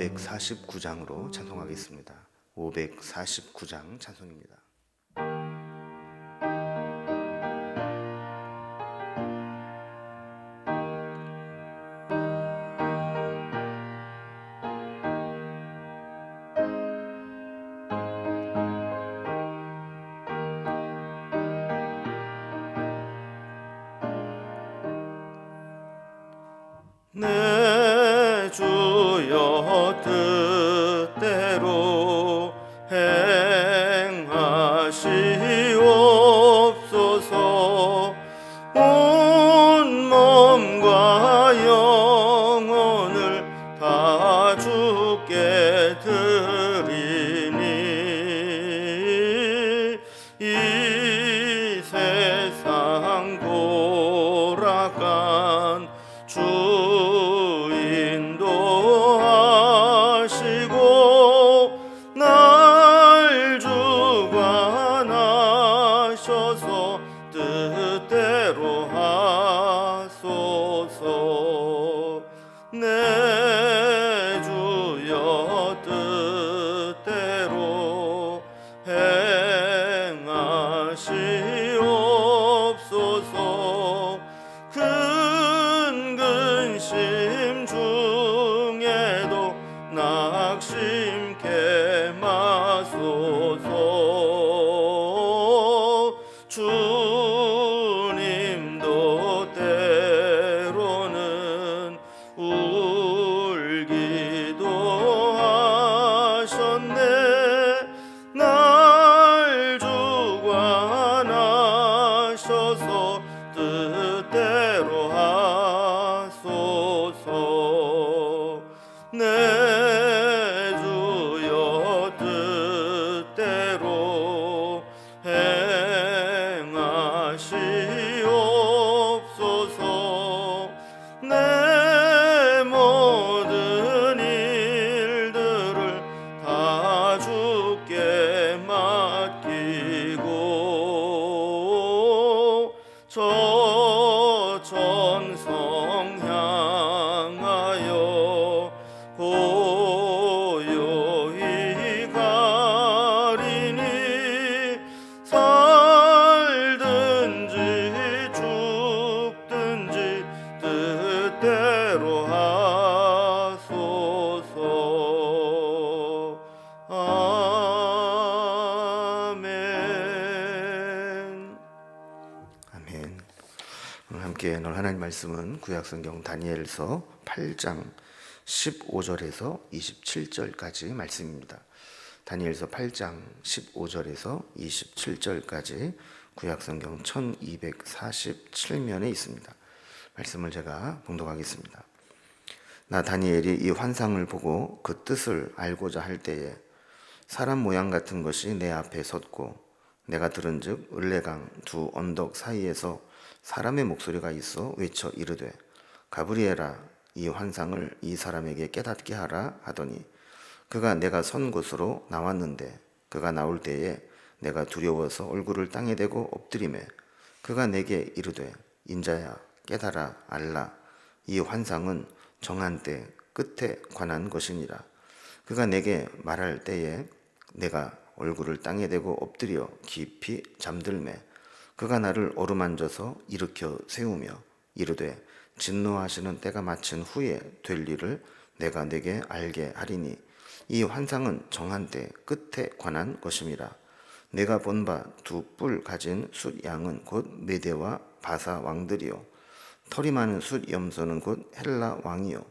549장으로 찬송하겠습니다. 549장 찬송입니다. 내 주여 뜻대로 행하시옵소서. 온 몸과 영혼을 다 주께 드리니 이 세상 고락간 주 인도하시고 날 주관하셔서 뜻대로 하소서. 내 주여 뜻대로 행하시옵소서. 큰 근심 중에도 낙심케 마소서. 주님도 때로는 울기도 하셨네. 날 주관하셔서 뜻대로 하소서. 내 주여 뜻대로 행하시옵소서. 내 모든 일들을 다 주께 맡기고 저 천성 향하여 고요히 가리니 살든지 죽든지 뜻대로 하소서. 아멘. 아멘. 오늘 함께 나눌 하나님 말씀은 구약성경 다니엘서 8장 15절에서 27절까지 말씀입니다. 다니엘서 8장 15절에서 27절까지 구약성경 1247면에 있습니다. 말씀을 제가 봉독하겠습니다. 나 다니엘이 이 환상을 보고 그 뜻을 알고자 할 때에 사람 모양 같은 것이 내 앞에 섰고 내가 들은즉 을레강 두 언덕 사이에서 사람의 목소리가 있어 외쳐 이르되 가브리엘아 이 환상을 이 사람에게 깨닫게 하라 하더니 그가 내가 선 곳으로 나왔는데 그가 나올 때에 내가 두려워서 얼굴을 땅에 대고 엎드리매 그가 내게 이르되 인자야 깨달아 알라 이 환상은 정한 때 끝에 관한 것이니라. 그가 내게 말할 때에 내가 얼굴을 땅에 대고 엎드려 깊이 잠들매 그가 나를 어루만져서 일으켜 세우며 이르되 진노하시는 때가 마친 후에 될 일을 내가 내게 알게 하리니 이 환상은 정한 때 끝에 관한 것임이라. 내가 본 바 두 뿔 가진 숫 양은 곧 메대와 바사 왕들이요 털이 많은 숫 염소는 곧 헬라 왕이요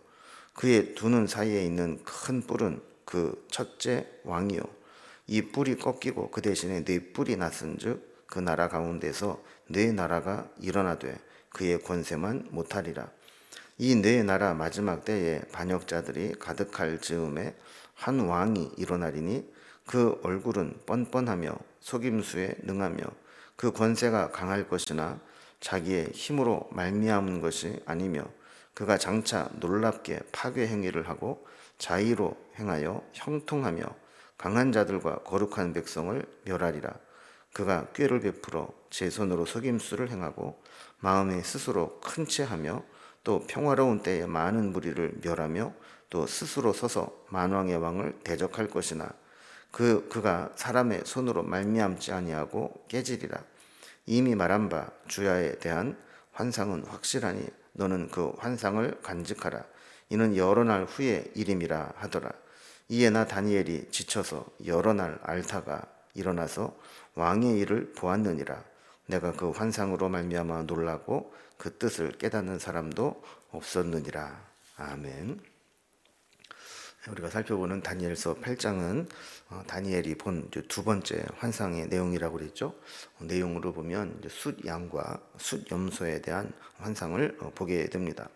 그의 두 눈 사이에 있는 큰 뿔은 그 첫째 왕이요 이 뿔이 꺾이고 그 대신에 네 뿔이 났은즉 그 나라 가운데서 네 나라가 일어나되 그의 권세만 못하리라. 이 네 나라 마지막 때에 반역자들이 가득할 즈음에 한 왕이 일어나리니 그 얼굴은 뻔뻔하며 속임수에 능하며 그 권세가 강할 것이나 자기의 힘으로 말미암은 것이 아니며 그가 장차 놀랍게 파괴 행위를 하고 자의로 행하여 형통하며 강한 자들과 거룩한 백성을 멸하리라. 그가 꾀를 베풀어 제 손으로 속임수를 행하고 마음에 스스로 큰 채하며 또 평화로운 때에 많은 무리를 멸하며 또 스스로 서서 만왕의 왕을 대적할 것이나 그가 사람의 손으로 말미암지 아니하고 깨지리라. 이미 말한 바 주야에 대한 환상은 확실하니 너는 그 환상을 간직하라. 이는 여러 날 후의 일임이라 하더라. 이에 나 다니엘이 지쳐서 여러 날 앓다가 일어나서 왕의 일을 보았느니라. 내가 그 환상으로 말미암아 놀라고 그 뜻을 깨닫는 사람도 없었느니라. 아멘. 우리가 살펴보는 다니엘서 8장은 다니엘이 본 두 번째 환상의 내용이라고 그랬죠. 내용으로 보면 숫양과 숫염소에 대한 환상을 보게 됩니다.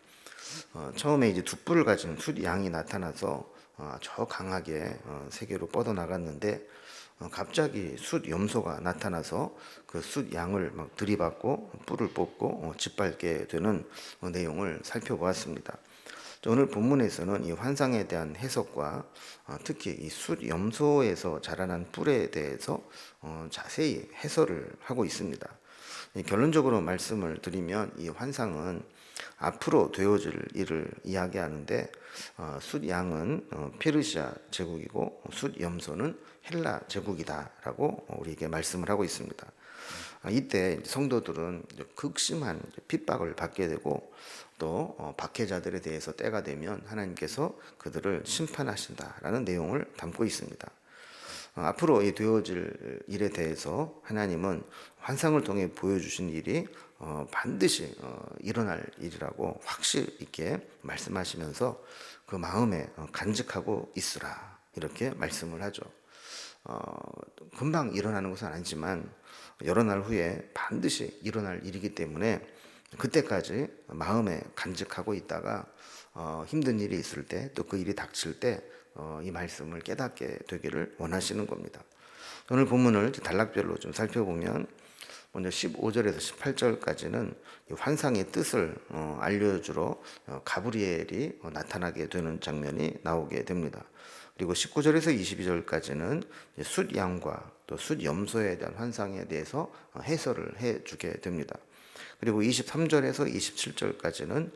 처음에 이제 두 뿔을 가진 숫양이 나타나서 저 강하게 세계로 뻗어나갔는데 갑자기 숫염소가 나타나서 그 숫양을 막 들이받고 뿔을 뽑고 짓밟게 되는 내용을 살펴보았습니다. 오늘 본문에서는 이 환상에 대한 해석과 특히 이 숫염소에서 자라난 뿔에 대해서 자세히 해설을 하고 있습니다. 결론적으로 말씀을 드리면 이 환상은 앞으로 되어질 일을 이야기하는데 숫양은 페르시아 제국이고 숫염소는 헬라 제국이다라고 우리에게 말씀을 하고 있습니다. 이때 성도들은 극심한 핍박을 받게 되고 또 박해자들에 대해서 때가 되면 하나님께서 그들을 심판하신다라는 내용을 담고 있습니다. 앞으로 되어질 일에 대해서 하나님은 환상을 통해 보여주신 일이 반드시 일어날 일이라고 확실 있게 말씀하시면서 그 마음에 간직하고 있으라 이렇게 말씀을 하죠. 금방 일어나는 것은 아니지만 여러 날 후에 반드시 일어날 일이기 때문에 그때까지 마음에 간직하고 있다가 힘든 일이 있을 때 또 그 일이 닥칠 때 이 말씀을 깨닫게 되기를 원하시는 겁니다. 오늘 본문을 단락별로 좀 살펴보면 먼저 15절에서 18절까지는 환상의 뜻을 알려주러 가브리엘이 나타나게 되는 장면이 나오게 됩니다. 그리고 19절에서 22절까지는 숫양과 또 숫염소에 대한 환상에 대해서 해설을 해주게 됩니다. 그리고 23절에서 27절까지는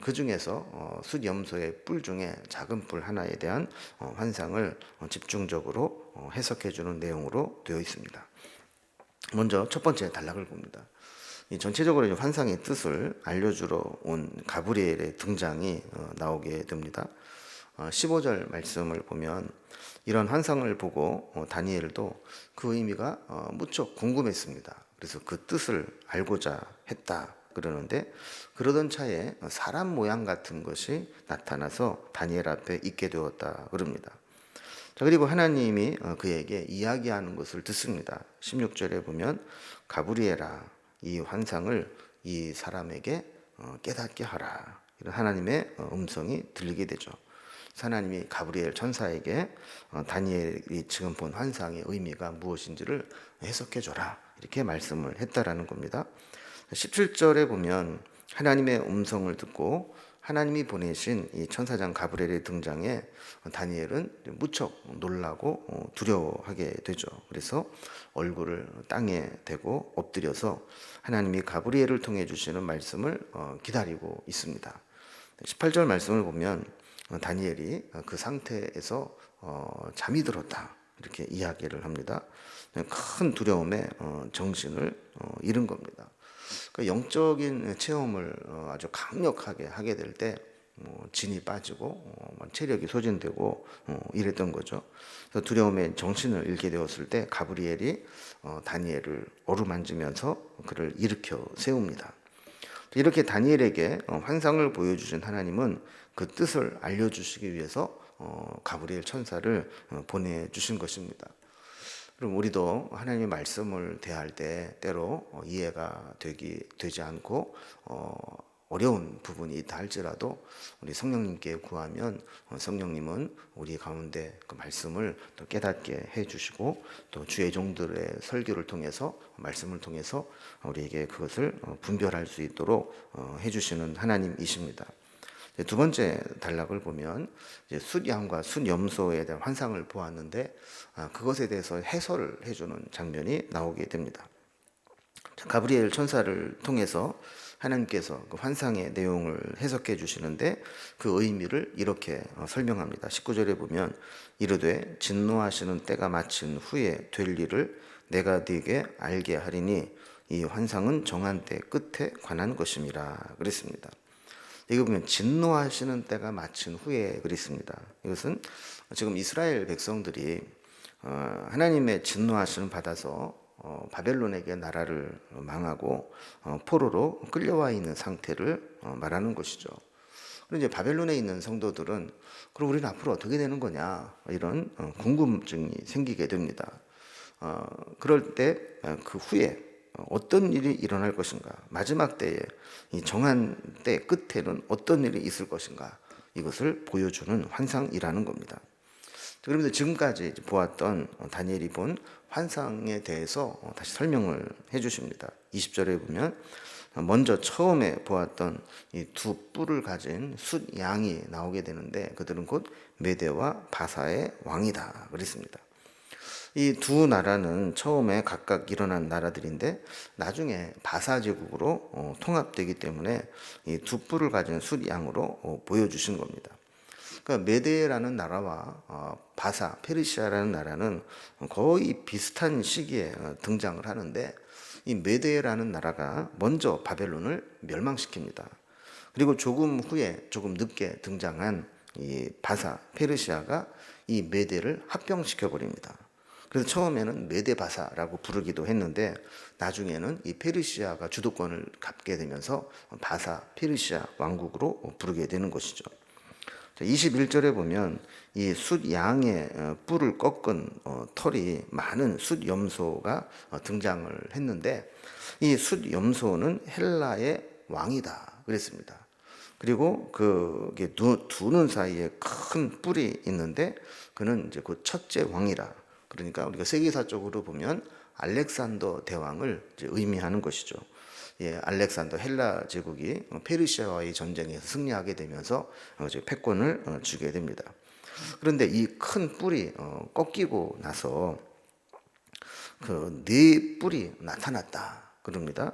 그 중에서 숫염소의 뿔 중에 작은 뿔 하나에 대한 환상을 집중적으로 해석해 주는 내용으로 되어 있습니다. 먼저 첫 번째 단락을 봅니다. 전체적으로 환상의 뜻을 알려주러 온 가브리엘의 등장이 나오게 됩니다. 15절 말씀을 보면 이런 환상을 보고 다니엘도 그 의미가 무척 궁금했습니다. 그래서 그 뜻을 알고자 했다 그러는데 그러던 차에 사람 모양 같은 것이 나타나서 다니엘 앞에 있게 되었다 그럽니다. 자, 그리고 하나님이 그에게 이야기하는 것을 듣습니다. 16절에 보면 가브리엘아 이 환상을 이 사람에게 깨닫게 하라 이런 하나님의 음성이 들리게 되죠. 하나님이 가브리엘 천사에게 다니엘이 지금 본 환상의 의미가 무엇인지를 해석해 줘라 이렇게 말씀을 했다라는 겁니다. 17절에 보면 하나님의 음성을 듣고 하나님이 보내신 이 천사장 가브리엘의 등장에 다니엘은 무척 놀라고 두려워하게 되죠. 그래서 얼굴을 땅에 대고 엎드려서 하나님이 가브리엘을 통해 주시는 말씀을 기다리고 있습니다. 18절 말씀을 보면 다니엘이 그 상태에서 잠이 들었다 이렇게 이야기를 합니다. 큰 두려움에 정신을 잃은 겁니다. 그러니까 영적인 체험을 아주 강력하게 하게 될 때 진이 빠지고 체력이 소진되고 이랬던 거죠. 그래서 두려움에 정신을 잃게 되었을 때 가브리엘이 다니엘을 어루만지면서 그를 일으켜 세웁니다. 이렇게 다니엘에게 환상을 보여주신 하나님은 그 뜻을 알려주시기 위해서 가브리엘 천사를 보내주신 것입니다. 그럼 우리도 하나님의 말씀을 대할 때 때로 이해가 되지 않고 어려운 부분이 있다 할지라도 우리 성령님께 구하면 성령님은 우리 가운데 그 말씀을 또 깨닫게 해주시고 또 주의 종들의 설교를 통해서 말씀을 통해서 우리에게 그것을 분별할 수 있도록 해주시는 하나님이십니다. 두 번째 단락을 보면 숫양과 숫염소에 대한 환상을 보았는데 그것에 대해서 해설을 해주는 장면이 나오게 됩니다. 가브리엘 천사를 통해서 하나님께서 그 환상의 내용을 해석해 주시는데 그 의미를 이렇게 설명합니다. 19절에 보면 이르되 진노하시는 때가 마친 후에 될 일을 내가 네게 알게 하리니 이 환상은 정한 때 끝에 관한 것임이라 그랬습니다. 이거 보면 진노하시는 때가 마친 후에 그랬습니다. 이것은 지금 이스라엘 백성들이 하나님의 진노하심을 받아서 바벨론에게 나라를 망하고 포로로 끌려와 있는 상태를 말하는 것이죠. 그런데 이제 바벨론에 있는 성도들은 그럼 우리는 앞으로 어떻게 되는 거냐 이런 궁금증이 생기게 됩니다. 그럴 때 그 후에 어떤 일이 일어날 것인가, 마지막 때에 이 정한 때 끝에는 어떤 일이 있을 것인가, 이것을 보여주는 환상이라는 겁니다. 그러면서 지금까지 보았던 다니엘이 본 환상에 대해서 다시 설명을 해 주십니다. 20절에 보면 먼저 처음에 보았던 이 두 뿔을 가진 숫 양이 나오게 되는데 그들은 곧 메대와 바사의 왕이다 그랬습니다. 이 두 나라는 처음에 각각 일어난 나라들인데 나중에 바사 제국으로 통합되기 때문에 이 두 뿔을 가진 숫 양으로 보여주신 겁니다. 그러니까 메데라는 나라와 바사, 페르시아라는 나라는 거의 비슷한 시기에 등장을 하는데 이 메데라는 나라가 먼저 바벨론을 멸망시킵니다. 그리고 조금 후에 조금 늦게 등장한 이 바사, 페르시아가 이 메데를 합병시켜 버립니다. 그래서 처음에는 메데바사라고 부르기도 했는데 나중에는 이 페르시아가 주도권을 갖게 되면서 바사, 페르시아 왕국으로 부르게 되는 것이죠. 21절에 보면 이 숫 양의 뿔을 꺾은 털이 많은 숫 염소가 등장을 했는데 이 숫 염소는 헬라의 왕이다 그랬습니다. 그리고 그게 두 눈 사이에 큰 뿔이 있는데 그는 이제 그 첫째 왕이라, 그러니까 우리가 세계사적으로 보면 알렉산더 대왕을 이제 의미하는 것이죠. 알렉산더 헬라 제국이 페르시아와의 전쟁에서 승리하게 되면서 이제 패권을 주게 됩니다. 그런데 이 큰 뿔이 꺾이고 나서 그 네 뿔이 나타났다 그럽니다.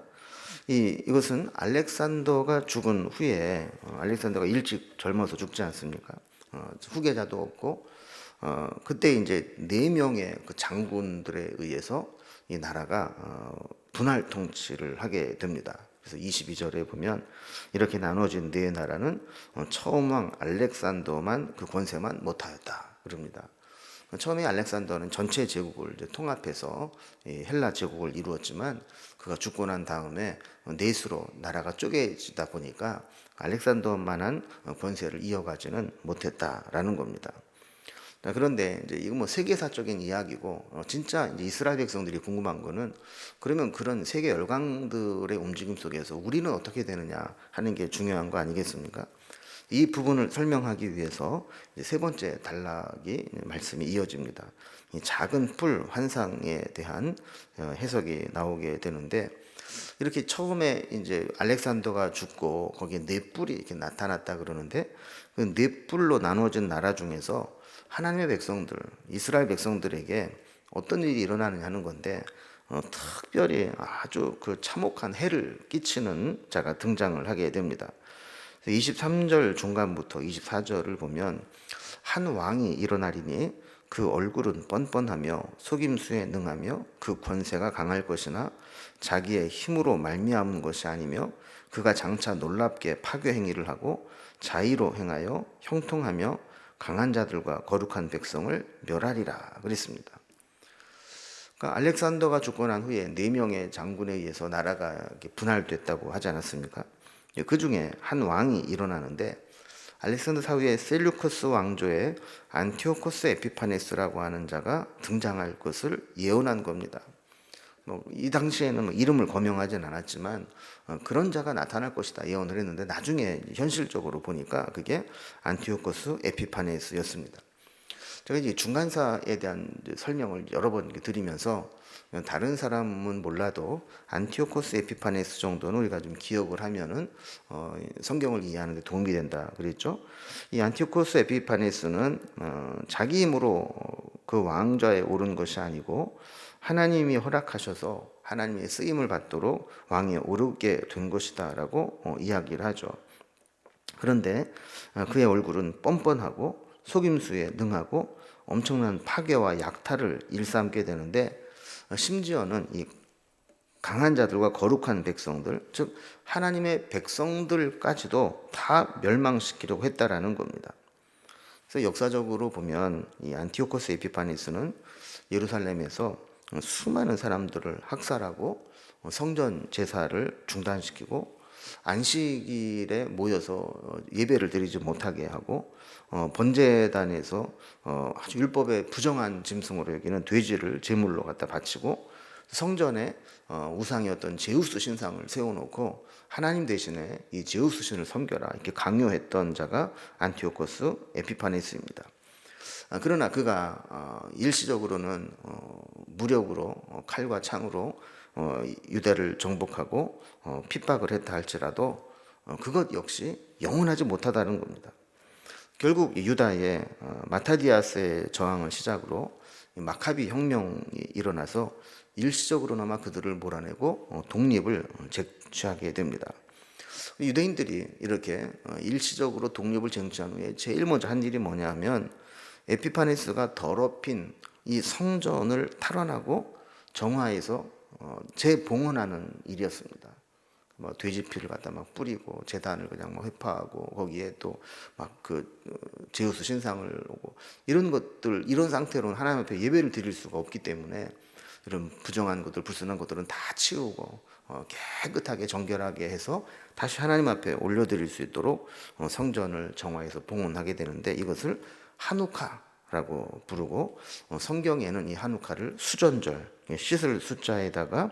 이것은 알렉산더가 죽은 후에 알렉산더가 일찍 젊어서 죽지 않습니까? 후계자도 없고 그때 이제 4명의 그 장군들에 의해서 이 나라가 분할 통치를 하게 됩니다. 그래서 22절에 보면 이렇게 나눠진 네 나라는 처음 왕 알렉산더만 그 권세만 못하였다 그럽니다. 처음에 알렉산더는 전체 제국을 이제 통합해서 헬라 제국을 이루었지만 그가 죽고 난 다음에 넷으로 나라가 쪼개지다 보니까 알렉산더만한 권세를 이어가지는 못했다라는 겁니다. 그런데 이제 이거 뭐 세계사적인 이야기고 진짜 이제 이스라엘 백성들이 궁금한 거는 그러면 그런 세계 열강들의 움직임 속에서 우리는 어떻게 되느냐 하는 게 중요한 거 아니겠습니까? 이 부분을 설명하기 위해서 이제 세 번째 단락이 말씀이 이어집니다. 이 작은 뿔 환상에 대한 해석이 나오게 되는데 이렇게 처음에 이제 알렉산더가 죽고 거기에 네 뿔이 이렇게 나타났다 그러는데 그 네 뿔로 나눠진 나라 중에서 하나님의 백성들, 이스라엘 백성들에게 어떤 일이 일어나느냐 하는 건데 특별히 아주 그 참혹한 해를 끼치는 자가 등장을 하게 됩니다. 23절 중간부터 24절을 보면 한 왕이 일어나리니 그 얼굴은 뻔뻔하며 속임수에 능하며 그 권세가 강할 것이나 자기의 힘으로 말미암은 것이 아니며 그가 장차 놀랍게 파괴 행위를 하고 자의로 행하여 형통하며 강한 자들과 거룩한 백성을 멸하리라 그랬습니다. 그러니까 알렉산더가 죽고 난 후에 4명의 장군에 의해서 나라가 분할됐다고 하지 않았습니까? 그 중에 한 왕이 일어나는데 알렉산더 사후에 셀루커스 왕조의 안티오코스 에피파네스라고 하는 자가 등장할 것을 예언한 겁니다. 이 당시에는 이름을 거명하진 않았지만 그런 자가 나타날 것이다 예언을 했는데 나중에 현실적으로 보니까 그게 안티오코스 에피파네스였습니다. 제가 이제 중간사에 대한 설명을 여러 번 드리면서 다른 사람은 몰라도 안티오코스 에피파네스 정도는 우리가 좀 기억을 하면은 성경을 이해하는 데 도움이 된다 그랬죠. 이 안티오코스 에피파네스는 자기 힘으로 그 왕좌에 오른 것이 아니고 하나님이 허락하셔서 하나님의 쓰임을 받도록 왕위에 오르게 된 것이다라고 이야기를 하죠. 그런데 그의 얼굴은 뻔뻔하고 속임수에 능하고 엄청난 파괴와 약탈을 일삼게 되는데, 심지어는 이 강한 자들과 거룩한 백성들, 즉 하나님의 백성들까지도 다 멸망시키려고 했다라는 겁니다. 그래서 역사적으로 보면 이 안티오코스 에피파네스는 예루살렘에서 수많은 사람들을 학살하고 성전 제사를 중단시키고 안식일에 모여서 예배를 드리지 못하게 하고 번제단에서 아주 율법에 부정한 짐승으로 여기는 돼지를 제물로 갖다 바치고 성전에 우상이었던 제우스 신상을 세워놓고 하나님 대신에 이 제우스 신을 섬겨라 이렇게 강요했던 자가 안티오코스 에피파네스입니다. 그러나 그가 일시적으로는 무력으로 칼과 창으로 유대를 정복하고 핍박을 했다 할지라도 그것 역시 영원하지 못하다는 겁니다. 결국 유다의 마타디아스의 저항을 시작으로 마카비 혁명이 일어나서 일시적으로나마 그들을 몰아내고 독립을 쟁취하게 됩니다. 유대인들이 이렇게 일시적으로 독립을 쟁취한 후에 제일 먼저 한 일이 뭐냐 하면 에피파네스가 더럽힌 이 성전을 탈환하고 정화해서 재봉헌하는 일이었습니다. 뭐 돼지피를 갖다 막 뿌리고 제단을 그냥 막 회파하고 거기에 또 막 그 제우스 신상을 오고 이런 것들, 이런 상태로는 하나님 앞에 예배를 드릴 수가 없기 때문에 이런 부정한 것들, 불순한 것들은 다 치우고 깨끗하게 정결하게 해서 다시 하나님 앞에 올려드릴 수 있도록 성전을 정화해서 봉헌하게 되는데, 이것을 하누카라고 부르고 성경에는 이 하누카를 수전절, 씻을 숫자에다가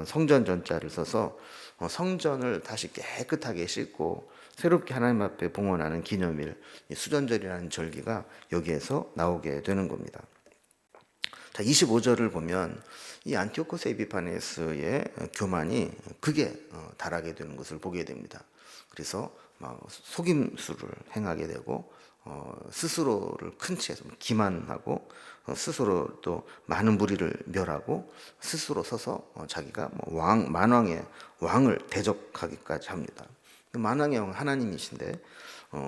성전 전자를 써서 성전을 다시 깨끗하게 씻고 새롭게 하나님 앞에 봉헌하는 기념일, 수전절이라는 절기가 여기에서 나오게 되는 겁니다. 자, 25절을 보면 이 안티오코스 에피파네스의 교만이 극에 달하게 되는 것을 보게 됩니다. 그래서 막 속임수를 행하게 되고 스스로를 큰 치에서 기만하고 스스로 또 많은 무리를 멸하고 스스로 서서 자기가 만왕의 왕을 대적하기까지 합니다. 만왕의 왕은 하나님이신데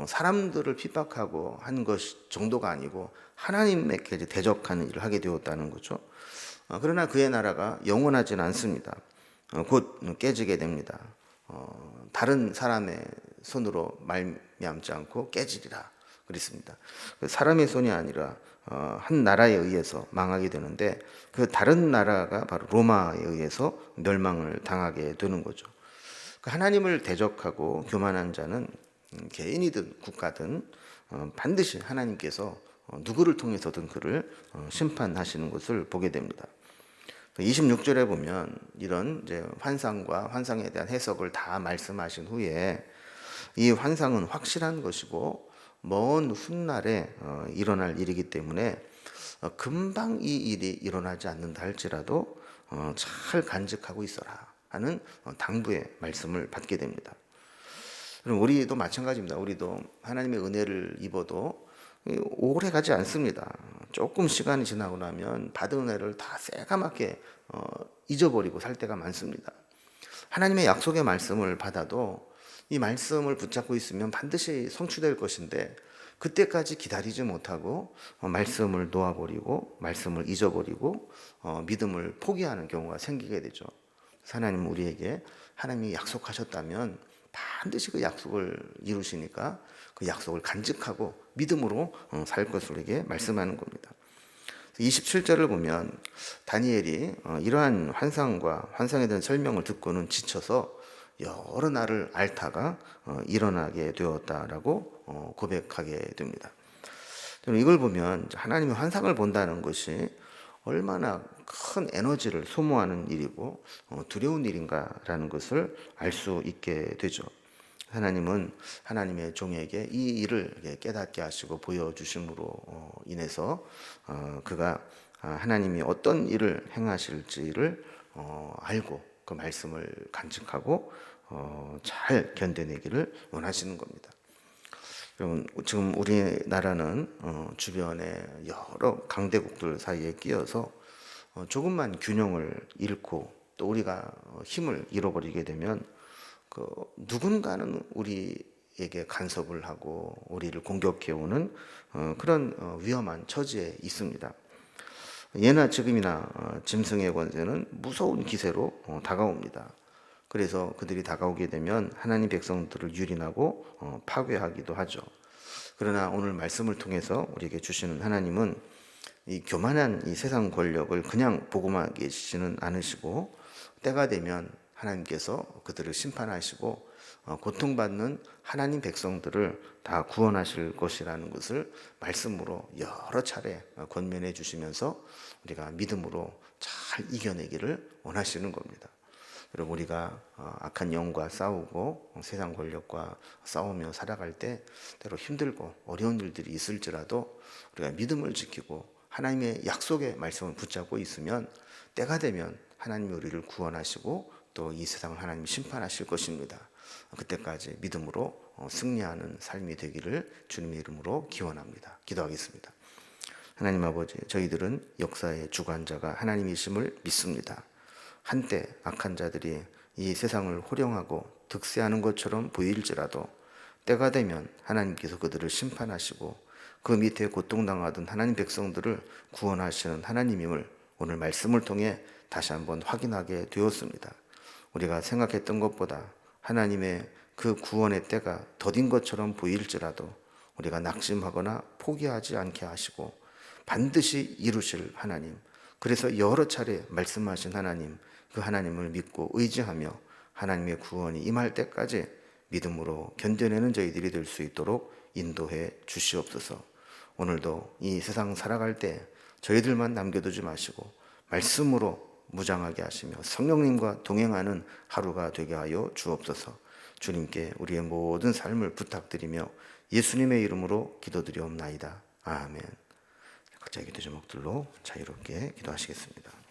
사람들을 핍박하고 한 것 정도가 아니고 하나님에게 대적하는 일을 하게 되었다는 거죠. 그러나 그의 나라가 영원하지는 않습니다. 곧 깨지게 됩니다. 다른 사람의 손으로 말미암지 않고 깨지리라 그랬습니다. 사람의 손이 아니라 한 나라에 의해서 망하게 되는데, 그 다른 나라가 바로 로마에 의해서 멸망을 당하게 되는 거죠. 하나님을 대적하고 교만한 자는 개인이든 국가든 반드시 하나님께서 누구를 통해서든 그를 심판하시는 것을 보게 됩니다. 26절에 보면 이런 이제 환상과 환상에 대한 해석을 다 말씀하신 후에 이 환상은 확실한 것이고 먼 훗날에 일어날 일이기 때문에 금방 이 일이 일어나지 않는다 할지라도 잘 간직하고 있어라 하는 당부의 말씀을 받게 됩니다. 그럼 우리도 마찬가지입니다. 우리도 하나님의 은혜를 입어도 오래 가지 않습니다. 조금 시간이 지나고 나면 받은 은혜를 다 새까맣게 잊어버리고 살 때가 많습니다. 하나님의 약속의 말씀을 받아도 이 말씀을 붙잡고 있으면 반드시 성취될 것인데 그때까지 기다리지 못하고 말씀을 놓아버리고 말씀을 잊어버리고 믿음을 포기하는 경우가 생기게 되죠. 하나님은 우리에게 하나님이 약속하셨다면 반드시 그 약속을 이루시니까 그 약속을 간직하고 믿음으로 살 것을 우리에게 말씀하는 겁니다. 27절을 보면 다니엘이 이러한 환상과 환상에 대한 설명을 듣고는 지쳐서 여러 날을 앓다가 일어나게 되었다라고 고백하게 됩니다. 저는 이걸 보면 하나님의 환상을 본다는 것이 얼마나 큰 에너지를 소모하는 일이고 두려운 일인가라는 것을 알 수 있게 되죠. 하나님은 하나님의 종에게 이 일을 깨닫게 하시고 보여주심으로 인해서 그가 하나님이 어떤 일을 행하실지를 알고 그 말씀을 간직하고 잘 견뎌내기를 원하시는 겁니다. 지금 우리나라는 주변에 여러 강대국들 사이에 끼어서 조금만 균형을 잃고 또 우리가 힘을 잃어버리게 되면 누군가는 우리에게 간섭을 하고 우리를 공격해오는 그런 위험한 처지에 있습니다. 예나 지금이나 짐승의 권세는 무서운 기세로 다가옵니다. 그래서 그들이 다가오게 되면 하나님 백성들을 유린하고 파괴하기도 하죠. 그러나 오늘 말씀을 통해서 우리에게 주시는 하나님은 이 교만한 이 세상 권력을 그냥 보고만 계시지는 않으시고 때가 되면 하나님께서 그들을 심판하시고 고통받는 하나님 백성들을 다 구원하실 것이라는 것을 말씀으로 여러 차례 권면해 주시면서 우리가 믿음으로 잘 이겨내기를 원하시는 겁니다. 여러분, 우리가 악한 영과 싸우고 세상 권력과 싸우며 살아갈 때 때로 힘들고 어려운 일들이 있을지라도 우리가 믿음을 지키고 하나님의 약속의 말씀을 붙잡고 있으면 때가 되면 하나님이 우리를 구원하시고 또 이 세상을 하나님이 심판하실 것입니다. 그때까지 믿음으로 승리하는 삶이 되기를 주님의 이름으로 기원합니다. 기도하겠습니다. 하나님 아버지, 저희들은 역사의 주관자가 하나님이심을 믿습니다. 한때 악한 자들이 이 세상을 호령하고 득세하는 것처럼 보일지라도 때가 되면 하나님께서 그들을 심판하시고 그 밑에 고통당하던 하나님 백성들을 구원하시는 하나님임을 오늘 말씀을 통해 다시 한번 확인하게 되었습니다. 우리가 생각했던 것보다 하나님의 그 구원의 때가 더딘 것처럼 보일지라도 우리가 낙심하거나 포기하지 않게 하시고 반드시 이루실 하나님, 그래서 여러 차례 말씀하신 하나님, 그 하나님을 믿고 의지하며 하나님의 구원이 임할 때까지 믿음으로 견뎌내는 저희들이 될 수 있도록 인도해 주시옵소서. 오늘도 이 세상 살아갈 때 저희들만 남겨두지 마시고 말씀으로 무장하게 하시며 성령님과 동행하는 하루가 되게 하여 주옵소서. 주님께 우리의 모든 삶을 부탁드리며 예수님의 이름으로 기도드리옵나이다. 아멘. 각자의 기도 제목들로 자유롭게 기도하시겠습니다.